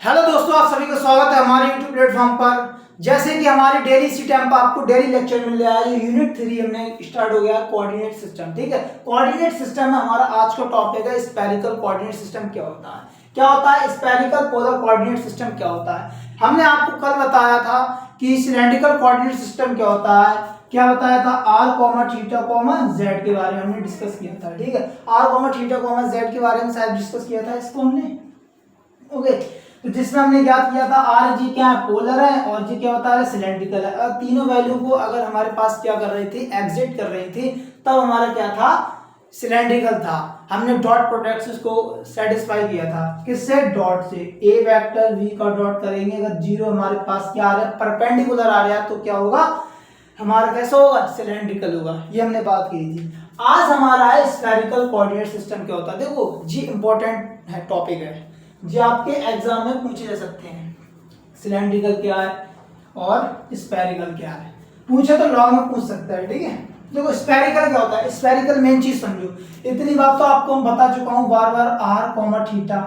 Hello दोस्तों, आप सभी का स्वागत है हमारे यूट्यूब प्लेटफॉर्म पर। जैसे कि हमारी डेली इसी टाइम पर आपको डेली लेक्चर मिल रहा है। यूनिट 3 हमने स्टार्ट हो गया कोऑर्डिनेट सिस्टम। ठीक है, कोऑर्डिनेट सिस्टम में हमारा आज का टॉपिक है स्फेरिकल कोऑर्डिनेट सिस्टम। क्या होता है स्फेरिकल पोलर कोऑर्डिनेट सिस्टम क्या होता है। हमने आपको कल बताया था कि सिलेंड्रिकल कोऑर्डिनेट सिस्टम क्या होता है। क्या बताया था, are comma theta comma Z के बारे में हमने डिस्कस किया था। ठीक है, are comma theta comma Z के बारे में शायद डिस्कस किया था इसको हमने। ओके, तो जिसमें हमने याद किया था आर जी क्या है, पोलर है, और जी क्या होता है, सिलेंड्रिकल है। और तीनों वैल्यू को अगर हमारे पास क्या कर रही थी, एग्जिट कर रही थी, तब हमारा क्या था, सिलेंड्रिकल था। हमने डॉट प्रोडक्ट को सेटिस्फाई किया था किससे, डॉट से। ए वेक्टर वी का डॉट करेंगे, अगर जीरो हमारे पास क्या आ रहा है, परपेंडिकुलर आ रहा है, तो क्या होगा हमारा, कैसा होगा, सिलेंड्रिकल होगा। ये हमने बात की थी। आज हमारा है स्फेरिकल कोऑर्डिनेट सिस्टम क्या होता है। देखो जी इंपॉर्टेंट है, टॉपिक है जो आपके एग्जाम में पूछे जा सकते हैं। सिलेंड्रिकल क्या है और स्फेरिकल क्या है, पूछे तो लॉन्ग में पूछ सकता है। ठीक है, देखो स्फेरिकल क्या होता है। स्फेरिकल मेन चीज समझो, इतनी बात तो आपको मैं बता चुका हूं बार बार। आर कॉमा थीटा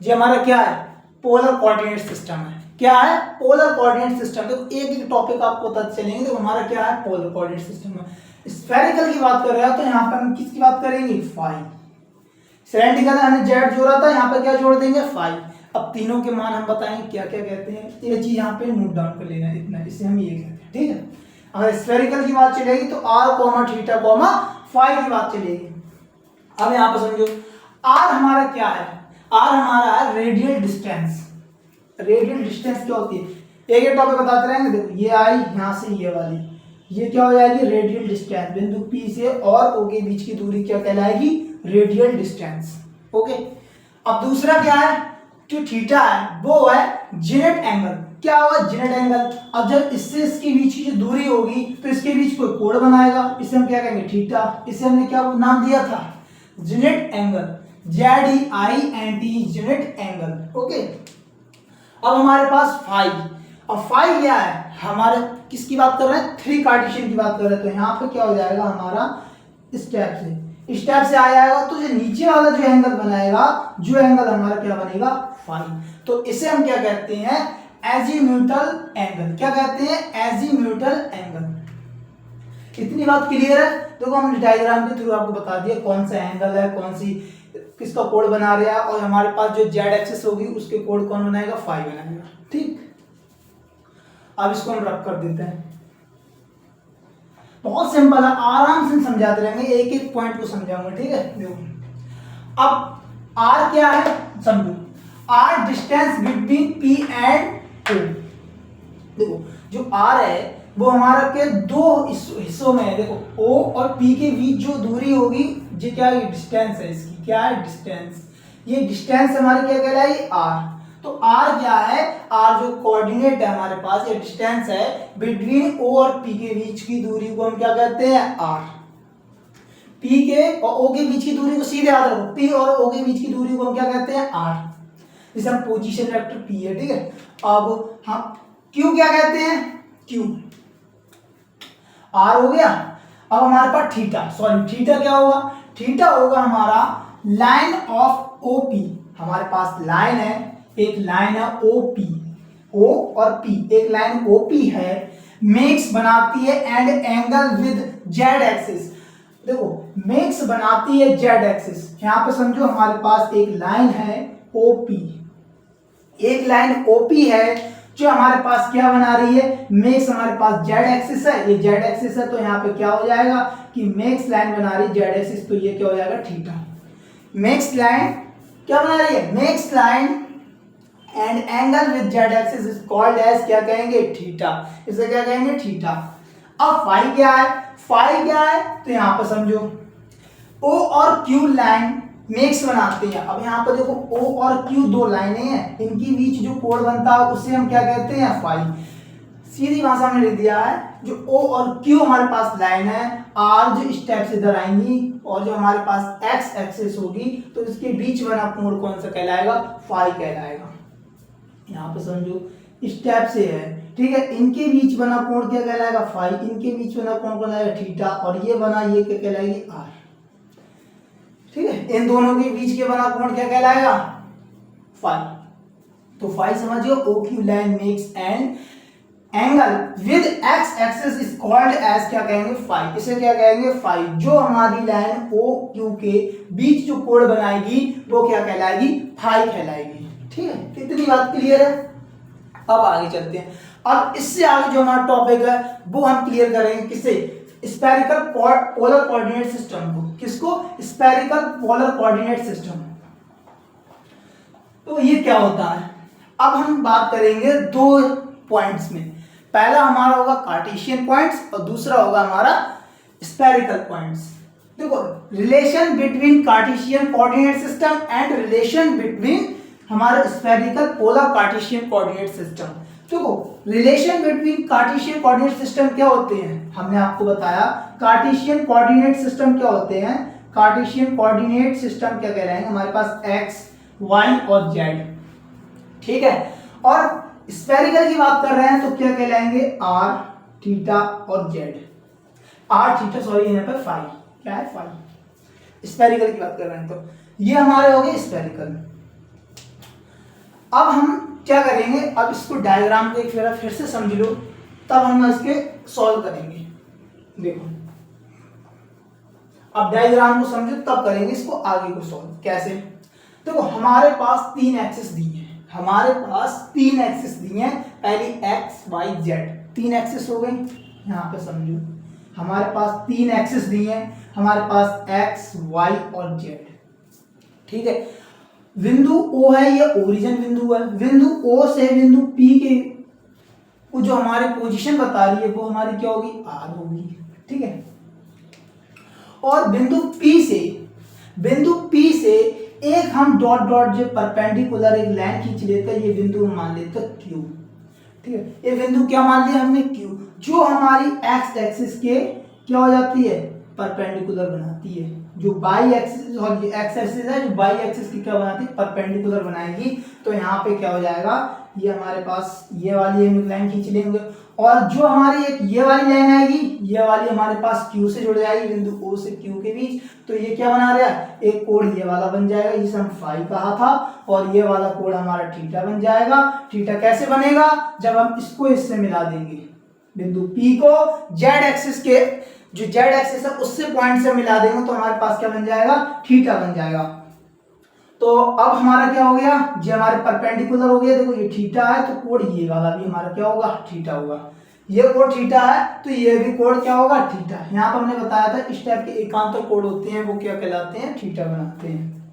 ये हमारा क्या है, पोलर कोऑर्डिनेट सिस्टम है। क्या है, पोलर कोऑर्डिनेट सिस्टम। देखो एक एक टॉपिक आपको पता चलेंगे। देखो हमारा क्या है, पोलर कोऑर्डिनेट सिस्टम है। स्फेरिकल की बात कर रहे हैं तो यहाँ पर हम किसकी बात करेंगे, फाई। सिलेंड्रिकल हमने जेड जोड़ा था, यहाँ पर क्या जोड़ देंगे, फाई। अब तीनों के मान हम बताएंगे क्या क्या कहते हैं। ये चीज यहाँ पे नोट डाउन कर लेना, इतना, इसे हम ये कहते हैं। ठीक है, अगर स्फेरिकल की बात चलेगी तो R comma theta comma phi की बात चलेगी। अब यहाँ पर समझो, आर हमारा क्या है, आर हमारा है रेडियल डिस्टेंस। रेडियल डिस्टेंस क्या होती है, एक एक टॉपिक बताते रहेंगे। देखो ये आई यहाँ से ये वाली, ये क्या हो जाएगी, रेडियल डिस्टेंस। बिंदु पी से और ओ के बीच की दूरी क्या कहलाएगी, रेडियल डिस्टेंस। ओके, अब दूसरा क्या है, जो थीटा है वो है जेनेट एंगल। क्या होगा, जेनेट एंगल। अब जब इससे इसके बीच की जो दूरी होगी तो इसके बीच कोई कोण बनाएगा, इसे हम क्या कहेंगे, थीटा। इसे हमने क्या नाम दिया था, Janet angle, ZEINT, Janet angle. Okay, अब हमारे पास फाई। अब फाई क्या है, हमारे किसकी बात कर रहे हैं, थ्री कार्टेशियन की बात कर रहे हैं। तो यहाँ पे क्या हो जाएगा हमारा, स्टेप से आ जाएगा, तो जो नीचे वाला जो एंगल बनाएगा, जो एंगल हमारा क्या बनेगा, फाई। तो इसे हम क्या कहते हैं, एजीम्यूटल एंगल। क्या कहते हैं, एजीम्यूटल एंगल। इतनी बात क्लियर है। तो हमने डायग्राम के थ्रू आपको बता दिया कौन सा एंगल है, कौन सी किसका कोण बना रहा है, और हमारे पास जो जेड एक्सिस होगी उसके कोण कौन बनाएगा, फाई बनाएगा। ठीक, अब इसको हम रब कर देते हैं। बहुत सिंपल है, आराम से समझाते रहेंगे, एक एक पॉइंट को समझाऊंगा। ठीक है, देखो अब आर क्या है, समझो। R distance between P and O. देखो जो आर है वो हमारा के दो हिस्सों में है। देखो ओ और पी के बीच जो दूरी होगी, ये क्या है, डिस्टेंस है इसकी। क्या है, डिस्टेंस। ये डिस्टेंस हमारी क्या कहलाएगी, आर। तो आर क्या है, आर जो कोऑर्डिनेट है हमारे पास, ये डिस्टेंस है बिटवीन ओ और पी के बीच की दूरी को हम क्या कहते हैं, आर। पी के और ओ के बीच की दूरी को सीधे याद रखो, पी और ओ के बीच की दूरी को हम क्या कहते हैं, आर। जिसे हम पोजीशन वेक्टर पी है। ठीक है, अब हम क्यू क्या कहते हैं, क्यू। आर हो गया। अब हमारे पास थीटा, सॉरी थीटा क्या होगा, थीटा होगा हमारा लाइन ऑफ ओपी। हमारे पास लाइन है, एक लाइन है ओपी, ओ और पी, एक लाइन ओपी है, मेक्स बनाती है and angle with Z axis. देखो मेक्स बनाती है जेड एक्सिस। यहां पे समझो हमारे पास एक लाइन है ओपी, एक लाइन ओपी है जो हमारे पास क्या बना रही है, मेक्स हमारे पास जेड एक्सिस है, ये जेड एक्सिस है। तो यहाँ पे क्या हो जाएगा कि मेक्स लाइन बना रही है जेड एक्सिस, तो ये क्या हो जाएगा, थीटा। मेक्स लाइन क्या बना रही है, makes line and angle with Z axis is called as, क्या कहेंगे, थीटा। इसे क्या कहेंगे, थीटा। अब फाई क्या है, फाई क्या है, तो यहाँ पर समझो ओ और क्यू लाइन मेक्स बनाते हैं। अब यहाँ पर देखो ओ और क्यू दो लाइनें हैं, इनके बीच जो कोण बनता है उसे हम क्या कहते हैं, फाई। सीधी भाषा में लिख दिया है, जो ओ और क्यू हमारे पास लाइन है, आर जो स्टेप से इधर आएंगी, और जो हमारे पास एक्स एक्सिस होगी, तो इसके बीच बना कोण कौन सा कहलाएगा, फाई कहलाएगा। यहाँ पे समझो स्टेप से है, ठीक है, इनके बीच बना कोण क्या कहलाएगा, फाई। इनके बीच बना कोण कहलाएगा थीटा, और ये बना, ये क्या कहलाएगी, आर। ठीक है, इन दोनों के बीच के बना कोण क्या कहलाएगा, फाई। तो फाई समझिए O Q line makes an angle with X axis is called as क्या कहेंगे फाई, इसे क्या कहेंगे फाई। जो हमारी लाइन ओ क्यू के बीच जो कोण बनाएगी वो क्या कहलाएगी, फाई कहलाएगी। ठीक है, कितनी बात क्लियर है। अब आगे चलते हैं। अब इससे आगे जो हमारा टॉपिक है वो हम क्लियर करेंगे किसे, स्फेरिकल पोलर कोऑर्डिनेट सिस्टम को। किसको, स्फेरिकल पोलर कोऑर्डिनेट सिस्टम। तो ये क्या होता है, अब हम बात करेंगे दो पॉइंट्स में। पहला हमारा होगा कार्टेशियन पॉइंट्स और दूसरा होगा हमारा स्फेरिकल पॉइंट्स। देखो, relation between Cartesian coordinate system and relation between हमारा spherical polar Cartesian coordinate system. देखो, relation between Cartesian coordinate system क्या होते हैं, हमने आपको बताया कार्टेशियन कोऑर्डिनेट सिस्टम क्या होते हैं। कार्टेशियन कोऑर्डिनेट सिस्टम क्या कह रहे हैं, हमारे पास एक्स वाई और जेड। ठीक है, और स्फेरिकल की बात कर रहे हैं तो क्या कहलाएंगे, आर थीटा और जेड। आर थीटा सॉरी यहाँ पे फाई, क्या है फाई। स्फेरिकल की बात कर रहे हैं तो ये हमारे हो गए स्फेरिकल। अब हम क्या करेंगे, अब इसको डायग्राम को एक फिर से समझ लो, तब हम इसके सॉल्व करेंगे। देखो, अब डायग्राम को समझो तब करेंगे इसको आगे को सॉल्व। कैसे, देखो हमारे पास तीन एक्सिस दी है, हमारे पास तीन एक्सिस दी हैं। पहली एक्स वाई जेड, तीन एक्सिस हो गई। यहाँ पे समझो हमारे पास तीन एक्सिस दी हैं, हमारे पास एक्स वाई और जेड। ठीक है, बिंदु O है, ये ओरिजिन बिंदु है। बिंदु O से बिंदु P के वो जो हमारी पोजीशन बता रही है वो हमारी क्या होगी, R होगी। ठीक है, और बिंदु P से एक हम डॉट डॉट जो परपेंडिकुलर एक लाइन खींच लेते हैं, ये बिंदु हम मान लेते हैं Q। ठीक है, ये बिंदु क्या मान लिया हमने, Q, जो हमारी एक्स एक्सिस के क्या हो जाती है, परपेंडिकुलर बनाती है। जो बाई एक्सिस और एक्स एक्सिस है, जो बाई एक्सिस की क्या बनाती है, परपेंडिकुलर बनाएगी। तो यहाँ पे क्या हो जाएगा, ये हमारे पास ये वाली हम लाइन खींच लेंगे, और जो हमारी एक ये वाली लाइन आएगी, ये वाली हमारे पास Q से जुड़ जाएगी, बिंदु O से Q के बीच। तो ये क्या बना रहा है, एक कोण ये वाला बन जाएगा जिसे हम फाई कहा था, और ये वाला कोण हमारा थीटा बन जाएगा। थीटा कैसे बनेगा, जब हम इसको इससे मिला देंगे, बिंदु P को जेड एक्सिस के, जो जेड एक्सिस है उससे पॉइंट से मिला देंगे, तो हमारे पास क्या बन जाएगा, थीटा बन जाएगा। तो अब हमारा क्या हो गया, ये हमारे परपेंडिकुलर हो गया। देखो ये थीटा है तो कोण ये वाला भी हमारा क्या होगा, थीटा होगा। ये कोण थीटा है तो ये भी कोण क्या होगा, थीटा। यहाँ पर हमने बताया था इस टाइप के एकांतर कोण होते हैं वो क्या कहलाते हैं, थीटा बनाते हैं।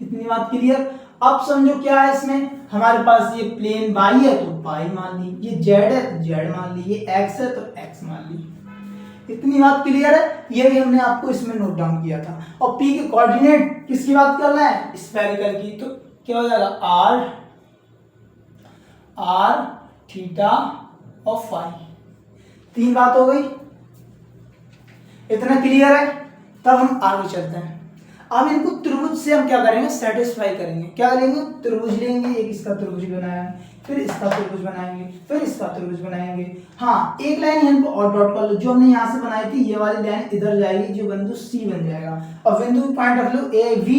इतनी बात क्लियर। अब समझो क्या है इसमें, हमारे पास ये प्लेन बाई है तो पाई मान ली, ये जेड है तो जेड मान ली, ये एक्स है तो एक्स मान ली। इतनी बात क्लियर है, ये भी हमने आपको इसमें नोट डाउन किया था। और P के कोऑर्डिनेट किसकी बात कर रहे हैं, स्फेरिकल की। तो क्या हो जाएगा, आर थीटा और फाई। तीन बात हो गई, इतना क्लियर है। तब हम आगे चलते हैं। अब इनको त्रिभुज से हम क्या करेंगे, सेटिस्फाई करेंगे। क्या करेंगे, त्रिभुज लेंगे, एक इसका त्रिभुज बनाया, फिर इसका त्रिभुज बनाएंगे, फिर इसका त्रिभुज बनाएंगे। हाँ, एक लाइन यहाँ पे और डॉट कर लो, जो हमने यहाँ से बनाई थी ये वाली लाइन इधर जाएगी, जो बिंदु C बन जाएगा। और बिंदु पॉइंट रख लो AV,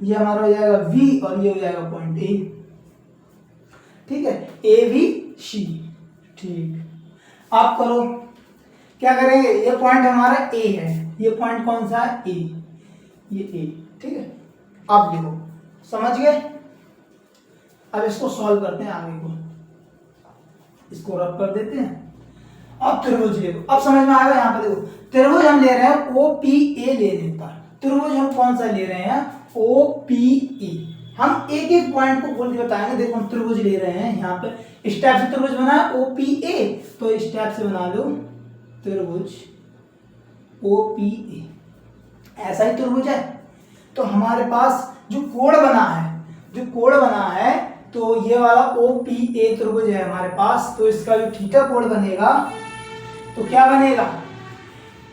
ये हमारा हो जाएगा V और ये हो जाएगा पॉइंट A। ठीक है, AVC। ठीक, आप करो, क्या करेंगे, ये पॉइंट हमारा A है, ये पॉइंट कौन सा है, A, ये A। ठीक है, आप देखो, समझ गए। अब इसको सॉल्व करते हैं आगे को, इसको रब कर देते हैं। अब त्रिभुज देखो, अब समझ में आएगा। यहाँ पे देखो, त्रिभुज हम ले रहे हैं OPA लेने पर। त्रिभुज हम कौन सा ले रहे हैं, OPA। हम एक एक पॉइंट को बोल के बताएंगे। देखो हम त्रिभुज ले रहे हैं, यहाँ पे इस टाइप से त्रिभुज बना है OPA, तो इस टाइप से बना लो त्रिभुज OPA। ऐसा ही त्रिभुज है। तो हमारे पास जो कोण बना है, तो ये वाला OPA त्रिभुज है हमारे पास। तो इसका जो थीटा कोण बनेगा तो क्या बनेगा,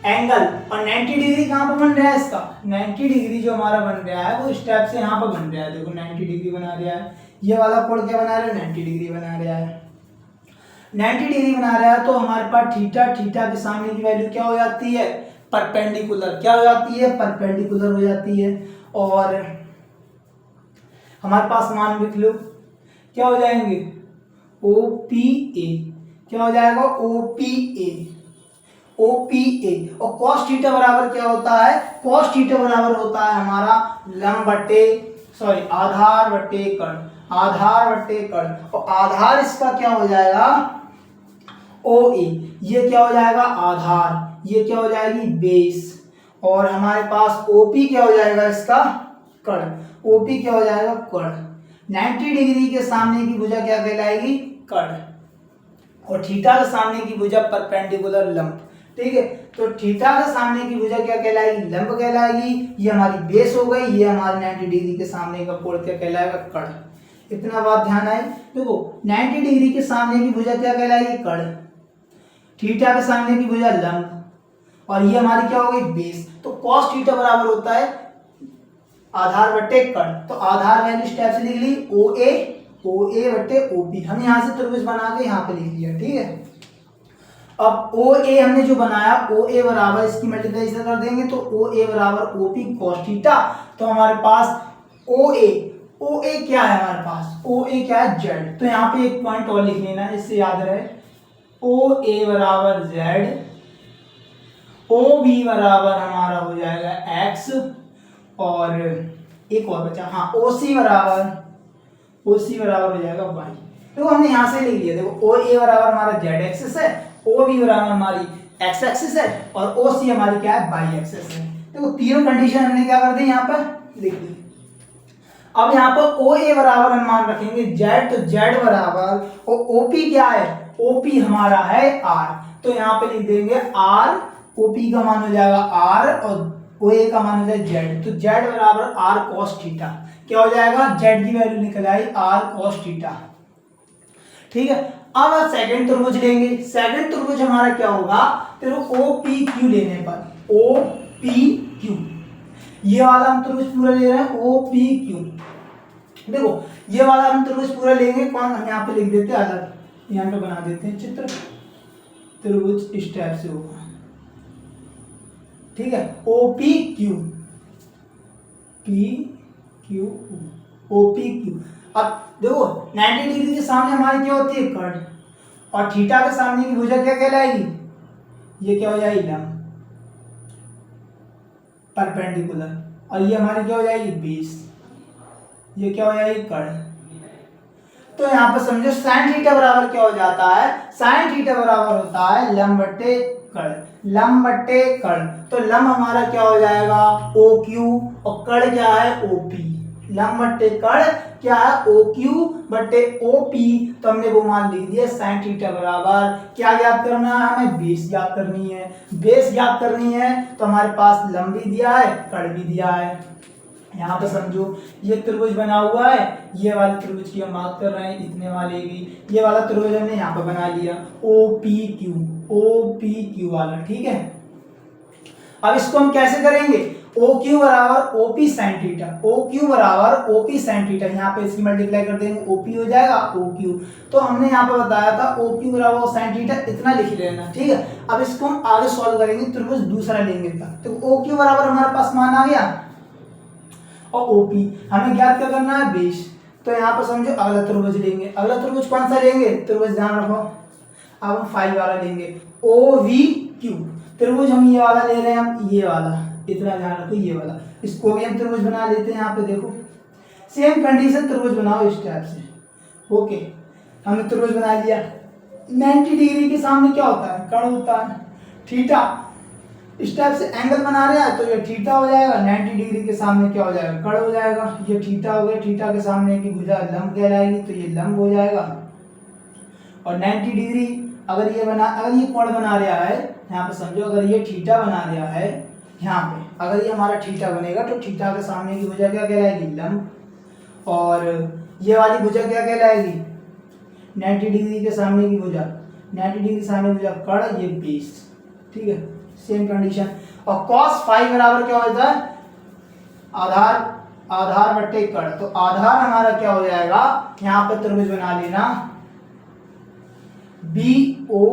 एंगल। और 90 डिग्री कहाँ पर बन रहा है इसका, 90 डिग्री जो हमारा बन रहा है वो इस टाइप से यहाँ पर बन रहा है। देखो 90 डिग्री बना रहा है, ये वाला कोण क्या बना रहा है, 90 डिग्री बना रहा है। 90 डिग्री बना रहा है तो हमारे पास थीटा के सामने की वैल्यू क्या हो जाती है, परपेंडिकुलर। क्या हो जाती है, परपेंडिकुलर हो जाती है। और हमारे पास मान लिख लो, क्या हो जाएंगे ओ पी ए, क्या हो जाएगा O P A, O P A. और कॉस थीटा बराबर क्या होता है, कॉस थीटा बराबर होता है हमारा लंब बटे सॉरी आधार बटे कर्ण, आधार बटे कर्ण। और आधार इसका क्या हो जाएगा ओ ए, ये क्या हो जाएगा आधार, ये क्या हो जाएगी बेस, और हमारे पास ओपी क्या हो जाएगा इसका कर्ण, ओपी क्या हो जाएगा कर्ण। 90 डिग्री के सामने की भुजा क्या कहलाएगी कर्ण, और थीटा के सामने की भुजा परपेंडिकुलर लंब। ठीक है, तो थीटा के सामने की भुजा क्या कहलाएगी लंब कहलाएगी, ये हमारी बेस हो गई, ये हमारे 90 डिग्री के सामने का कोण क्या कहलाएगा कर्ण। इतना बात ध्यान आई। देखो 90 डिग्री के सामने की भुजा क्या कहलाएगी कर्ण, थीटा के सामने की भुजा लंब, और ये हमारी क्या हो गई बेस। तो cos थीटा बराबर होता है आधार बटे कर्ण। तो आधार वैल्यू इस टाइप से लिख ली ओ ए बटे ओ पी, हम यहाँ से त्रिभुज बना के यहाँ पे लिख लिया। ठीक है, अब ओ ए हमने जो बनाया ओ ए बराबर इसकी मल्टीप्लाई कर देंगे तो ओ ए बराबर ओ पी cos थीटा। तो हमारे पास ओ ए क्या है हमारे पास, ओ ए क्या है जेड। तो यहाँ पे एक पॉइंट और लिख लेना इससे याद रहे, ओ ए बराबर जेड, ओ बी बराबर हमारा हो जाएगा एक्स, और एक और बचा हाँ ओ सी बराबर हो जाएगा वाई। तो हमने यहाँ से लिख लिया, देखो ओ ए बराबर हमारा जेड एक्सिस है, ओ बी बराबर हमारी एक्स एक्सिस है, और ओ सी हमारी क्या है वाई एक्सिस है। देखो तीनों कंडीशन हमने क्या कर दी यहाँ पर लिख दी। अब यहाँ पर ओ ए बराबर हम मान रखेंगे जेड, तो जेड बराबर और ओपी क्या है, ओपी हमारा है आर, तो यहाँ पे लिख देंगे आर, ओपी का मान हो जाएगा आर और ओ ए का मान हो जाएगा जेड। तो जेड बराबर आर कॉस थीटा, क्या हो जाएगा जेड की वैल्यू निकल आई आर कॉस थीटा। ठीक है, अब सेकंड त्रिभुज लेंगे, सेकंड त्रिभुज हमारा क्या होगा, तो ओ पी क्यू लेने पर ओ पी क्यू, ये वाला हम त्रिभुज पूरा ले रहे हैं ओ पी क्यू। देखो ये वाला हम त्रिभुज पूरा लेंगे, कौन हम यहाँ पे लिख देते हैं अलग, यहाँ पे बना देते हैं चित्र, त्रिभुज इस टाइप से होगा। ठीक है, O P Q O P Q. अब देखो 90 डिग्री के सामने हमारी क्या होती है कर्ण, और थीटा के सामने की भुजा क्या कहलाएगी, ये क्या हो जाएगी लंब परपेंडिकुलर, और ये हमारी क्या हो जाएगी बेस, ये क्या हो जाएगी कर्ण। तो यहाँ पर समझो साइन थीटा बराबर क्या हो जाता है, साइन थीटा बराबर होता है लंब बटे कर्ण, लंब बटे कर्ण। तो लंब हमारा क्या हो जाएगा ओ क्यू, और कर्ण क्या है ओ पी, लंब बटे कर्ण क्या है ओ क्यू बटे ओ पी। तो हमने वो मान लिख दिया साइन थीटा बराबर क्या ज्ञात करना है, हमें बेस ज्ञात करनी है, बेस ज्ञात करनी है। तो हमारे पास लंब भी दिया है कर्ण भी दिया है। यहाँ पे समझो ये त्रिभुज बना हुआ है, ये वाले त्रिभुज की हम बात कर रहे हैं, इतने वाले की, ये वाला त्रिभुज हमने यहाँ पे बना लिया ओ पी क्यू वाला। ठीक है, अब इसको हम कैसे करेंगे, ओ क्यू बराबर O P sine theta, O Q बराबर ओ पी साइन थीटा, यहाँ पे इसकी मल्टीप्लाई कर देंगे ओ पी हो जाएगा ओ क्यू। तो हमने यहाँ पे बताया था ओ क्यू बराबर साइन थीटा, इतना लिख लेना। ठीक है, अब इसको हम आगे सॉल्व करेंगे, त्रिभुज दूसरा लेंगे तब। तो ओ क्यू बराबर हमारे पास मान आ गया, और ओपी हमें ज्ञात क्या करना है बेस। तो यहाँ पर समझो अगला त्रिभुज लेंगे, अगला त्रिभुज कौन सा लेंगे, त्रिभुज ध्यान रखो, अब हम फाइव वाला लेंगे ओ वी क्यू। त्रिभुज हम ये वाला ले रहे हैं, हम ये वाला, इतना ध्यान रखो ये वाला, इसको भी हम त्रिभुज बना लेते हैं। यहाँ पे देखो सेम कंडीशन, त्रिभुज बनाओ इस टाइप से। ओके, हमने त्रिभुज बना लिया। 90 डिग्री के सामने क्या होता है, कर्ण होता है, थीटा। इस टाइप से एंगल बना रहे हैं तो ये थीटा हो जाएगा, 90 डिग्री के सामने क्या हो जाएगा, कर्ण हो जाएगा। ये थीटा हो गया, थीटा के सामने की भुजा लंब कहलाएगी, तो ये लंब हो जाएगा। और 90 डिग्री अगर ये कोण बना रहा है, यहाँ पे समझो अगर ये थीटा बना रहा है, यहाँ पे अगर ये हमारा थीटा बनेगा तो थीटा के सामने की भुजा क्या कहलाएगी लंब, और ये वाली भुजा क्या कहलाएगी 90 डिग्री के सामने की भुजा, 90 डिग्री सामने भुजा कर्ण, ये बेस। ठीक है, सेम कंडीशन। और cos फाइव बराबर क्या होता है, आधार बटे कर्ण। तो आधार हमारा क्या हो जाएगा, यहाँ पर त्रिभुज बना लेना बी ओ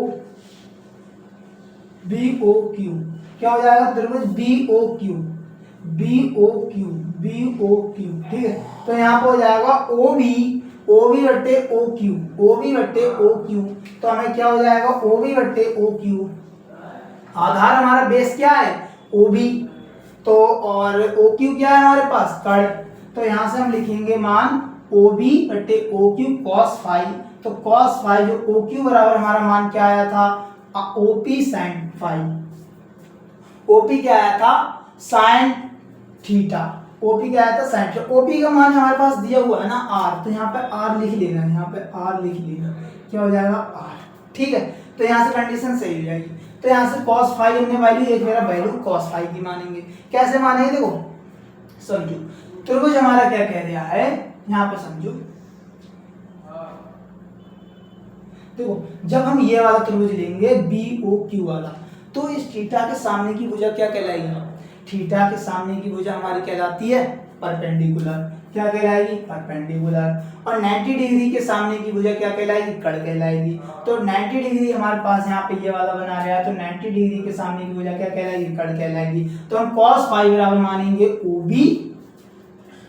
क्यू, क्या हो जाएगा त्रिभुज बी ओ क्यू। ठीक है, तो यहाँ पर हो जाएगा ओ ओ बी बट्टे ओ क्यू, ओ बी बट्टे ओ क्यू, तो हमें क्या हो जाएगा ओ बी बट्टे ओ क्यू। आधार हमारा बेस क्या है ओ बी, तो और ओ क्यू क्या है हमारे पास कर्ण, तो यहाँ से हम लिखेंगे मान ओ बी बट्टे ओ क्यू कॉस फाइव, तो कॉस फाइव जो ओ क्यू बराबर हमारा मान क्या आया था O P sine phi, O P क्या आया था साइन थीटा, ओपी क्या आया था साइन थीटा। ओपी का मान हमारे पास दिया हुआ है ना आर, तो यहाँ पे आर लिख लेना, यहाँ पे आर लिख लेना, क्या हो जाएगा आर, ठीक है। तो यहाँ से कंडीशन सही हो जाएगी। तो यहाँ से cos फाइव हमने वैल्यू एक मेरा वैल्यू cos फाइव की मानेंगे। कैसे मानेंगे देखो समझो, त्रिभुज हमारा क्या कह रहा है यहाँ पे समझो, देखो जब हम ये वाला त्रिभुज लेंगे बी ओ क्यू वाला, तो इस थीटा के सामने की भुजा क्या कहलाएगी, थीटा के सामने की भुजा हमारी कहलाती है परपेंडिकुलर, क्या कहलाएगी परपेंडिकुलर, और 90 डिग्री के सामने की भुजा क्या कहलाएगी कर्ण कहलाएगी। तो 90 डिग्री हमारे पास यहाँ पे ये वाला बना रहा है, तो 90 डिग्री के सामने की भुजा क्या कहलाएगी कर्ण कहलाएगी। तो हम cos फाइव बराबर मानेंगे ओ बी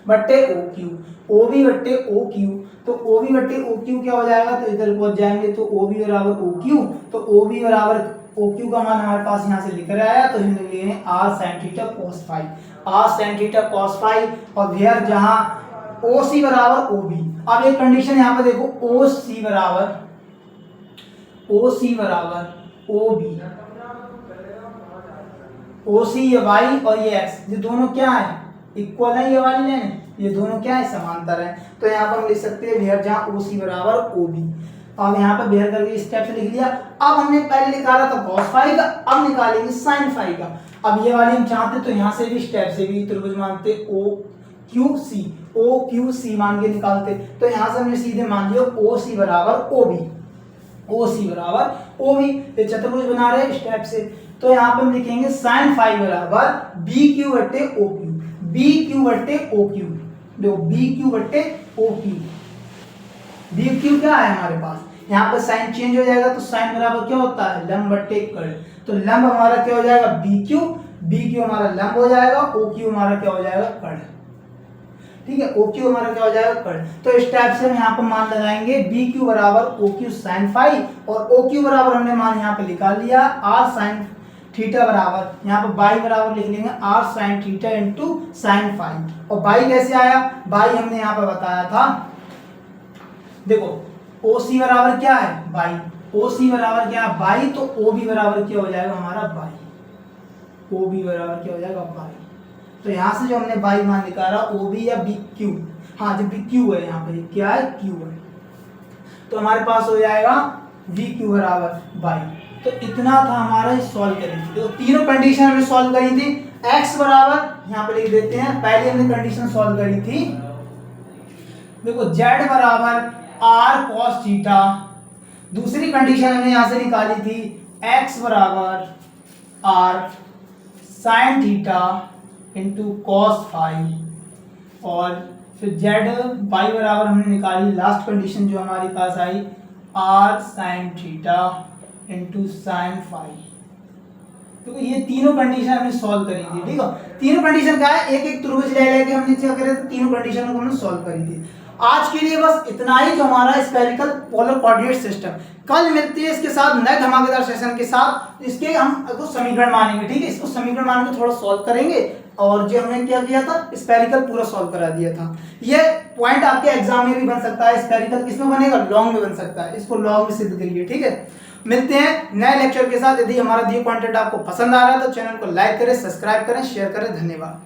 बट्टे ओ क्यू, ओ बी बट्टे ओ क्यू, तो ओ बी बट्टे ओ क्यू क्या हो जाएगा, तो इधर पहुंच जाएंगे, तो ओ बी बराबर ओ क्यू, तो ओ बी बराबर ओ क्यू का मान हमारे पास यहाँ से लिख रहा है, तो हम लिख रहे हैं R sine theta cos phi, R sine theta cos phi, और वेयर जहाँ ओ सी बराबर ओ बी। अब एक कंडीशन यहाँ पे देखो ओ सी बराबर ओ बी, ओ सी ये वाई और ये एक्स, ये दोनों क्या है इक्वल है, ये वाली लाइन ये दोनों क्या है समांतर है। तो यहाँ पर हम लिख सकते हैं वेयर जहाँ ओ सी बराबर ओ बी। अब यहाँ पर वेयर करके स्टेप से लिख लिया। अब हमने पहले निकाला था cos फाइव का, अब निकालेंगे sin फाइव का। अब ये वाली हम चाहते तो यहाँ से भी स्टेप से भी त्रिभुज मानते ओ क्यू सी मान के निकालते, तो यहाँ से हमने सीधे मान लिया ओ सी बराबर ओ बी, ओ सी बराबर ओ बी, ये चतुर्भुज बना रहे हैं स्टेप से। तो यहाँ पे हम लिखेंगे sin फाइव बराबर बी क्यू बट्टे ओ क्यू, बी क्यू बट्टे ओ क्यू, देखो बी क्यू बट्टे ओ क्यू, बी क्यू क्या है हमारे पास, यहाँ पे साइन चेंज हो जाएगा, तो साइन बराबर क्या होता है लंब बट्टे कर्ण, तो लंब हमारा क्या हो जाएगा बी क्यू हमारा लंब हो जाएगा, ओ क्यू हमारा क्या हो जाएगा कर्ण, ठीक है, ओ क्यू हमारा क्या हो जाएगा कर्ण। तो इस टाइप से हम यहाँ पर मान लगाएंगे बी क्यू बराबर ओ क्यू साइन फाइव, और ओ क्यू बराबर हमने मान यहाँ पे निकाल लिया आर साइन थीटा बराबर, यहाँ पर बाई बराबर लिख लेंगे R sine theta into sine phi, और बाई कैसे आया, बाई हमने यहाँ पर बताया था, देखो ओ सी बराबर क्या है बाई, ओ सी बराबर क्या है बाई, तो ओ बी बराबर क्या हो जाएगा हमारा बाई, ओ बी बराबर क्या हो जाएगा बाई। तो यहाँ से जो हमने बाई मान निकाला ओ बी या बी क्यू, हाँ जब बी क्यू है यहाँ पे क्या है क्यू है, तो हमारे पास हो जाएगा वी क्यू बराबर बाई। तो इतना था हमारा सॉल्व करी थी, तो तीनों कंडीशन हमने सॉल्व करी थी। एक्स बराबर यहाँ पे लिख देते हैं, पहले हमने कंडीशन सॉल्व करी थी, देखो जेड बराबर आर कॉस थीटा, दूसरी कंडीशन हमने यहां से निकाली थी एक्स बराबर R sine theta into cos phi, और फिर जेड वाई बराबर हमने निकाली लास्ट कंडीशन जो हमारी पास आई R sine theta into sine phi. तो ये तीनों कंडीशन हमने सॉल्व करी थी, ठीक है, तीनों कंडीशन का है, एक एक त्रिभुज ले लेके हमने क्या करे थे तीनों कंडीशनों को हमने सॉल्व करी थी। आज के लिए बस इतना ही जो हमारा स्फेरिकल पोलर कोऑर्डिनेट सिस्टम। कल मिलते हैं इसके साथ नए धमाकेदार सेशन के साथ, इसके हम कुछ समीकरण मानेंगे, ठीक है, इसको समीकरण मान के थोड़ा सॉल्व करेंगे, और जो हमने क्या किया था स्फेरिकल पूरा सॉल्व करा दिया था। ये पॉइंट आपके एग्जाम में भी बन सकता है, स्फेरिकल किसमें बनेगा लॉन्ग में बन सकता है, इसको लॉन्ग में सिद्ध करिए, ठीक है। मिलते हैं नए लेक्चर के साथ। यदि हमारा दिया कंटेंट आपको पसंद आ रहा है तो चैनल को लाइक करें, सब्सक्राइब करें, शेयर करें। धन्यवाद।